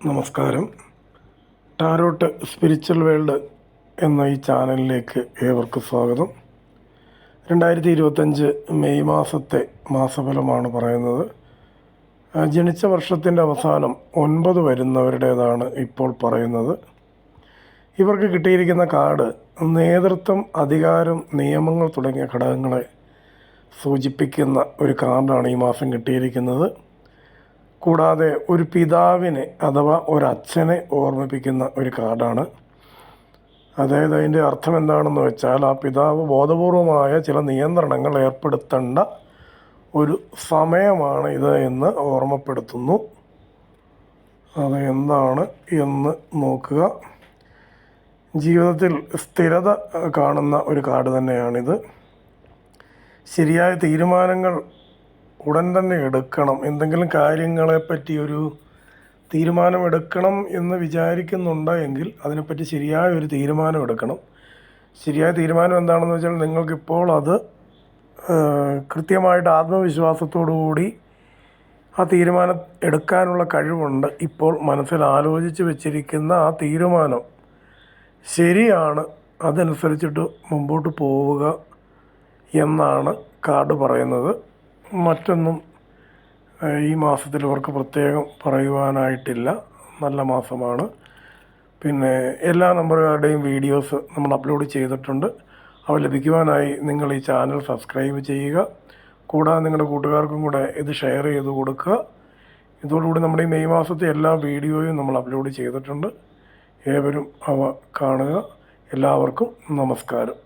നമസ്കാരം. Tarot spiritual world എന്ന ഈ ചാനലിലേക്ക് ഏവർക്കും സ്വാഗതം. 2025 മെയ് മാസത്തെ മാസഫലമാണ് പറയുന്നത്. ജനിച്ച വർഷത്തിൻ്റെ അവസാനം 9 വരുന്നവരുടേതാണ് ഇപ്പോൾ പറയുന്നത്. ഇവർക്ക് കിട്ടിയിരിക്കുന്ന കാർഡ് നേതൃത്വം, അധികാരം, നിയമങ്ങൾ തുടങ്ങിയ ഘടകങ്ങളെ സൂചിപ്പിക്കുന്ന ഒരു കാർഡാണ് ഈ മാസം കിട്ടിയിരിക്കുന്നത്. കൂടാതെ ഒരു പിതാവിനെ അഥവാ ഒരച്ഛനെ ഓർമ്മിപ്പിക്കുന്ന ഒരു കാർഡാണ്. അതായത് അതിൻ്റെ അർത്ഥം എന്താണെന്ന് വെച്ചാൽ, ആ പിതാവ് ബോധപൂർവമായ ചില നിയന്ത്രണങ്ങൾ ഏർപ്പെടുത്തേണ്ട ഒരു സമയമാണ് ഇത് എന്ന് ഓർമ്മപ്പെടുത്തുന്നു. അത് എന്താണ് എന്ന് നോക്കുക. ജീവിതത്തിൽ സ്ഥിരത കാണുന്ന ഒരു കാർഡ് തന്നെയാണിത്. ശരിയായ തീരുമാനങ്ങൾ ഉടൻ തന്നെ എടുക്കണം. എന്തെങ്കിലും കാര്യങ്ങളെപ്പറ്റി ഒരു തീരുമാനമെടുക്കണം എന്ന് വിചാരിക്കുന്നുണ്ട് എങ്കിൽ അതിനെപ്പറ്റി ശരിയായ ഒരു തീരുമാനം എടുക്കണം. ശരിയായ തീരുമാനം എന്താണെന്ന് വെച്ചാൽ, നിങ്ങൾക്കിപ്പോൾ അത് കൃത്യമായിട്ട് ആത്മവിശ്വാസത്തോടു കൂടി ആ തീരുമാനം എടുക്കാനുള്ള കഴിവുണ്ട്. ഇപ്പോൾ മനസ്സിൽ ആലോചിച്ച് വെച്ചിരിക്കുന്ന ആ തീരുമാനം ശരിയാണ്, അതനുസരിച്ചിട്ട് മുമ്പോട്ട് പോവുക എന്നാണ് കാർഡ് പറയുന്നത്. മറ്റൊന്നും ഈ മാസത്തിൽ ഇവർക്ക് പ്രത്യേകം പറയുവാനായിട്ടില്ല. നല്ല മാസമാണ്. പിന്നെ എല്ലാ നമ്പറുകാരുടെയും വീഡിയോസ് നമ്മൾ അപ്ലോഡ് ചെയ്തിട്ടുണ്ട്. അവ ലഭിക്കുവാനായി നിങ്ങൾ ഈ ചാനൽ സബ്സ്ക്രൈബ് ചെയ്യുക. കൂടാതെ നിങ്ങളുടെ കൂട്ടുകാർക്കും കൂടെ ഇത് ഷെയർ ചെയ്ത് കൊടുക്കുക. ഇതോടുകൂടി നമ്മുടെ ഈ മെയ് മാസത്തെ എല്ലാ വീഡിയോയും നമ്മൾ അപ്ലോഡ് ചെയ്തിട്ടുണ്ട്. ഏവരും അവ കാണുക. എല്ലാവർക്കും നമസ്കാരം.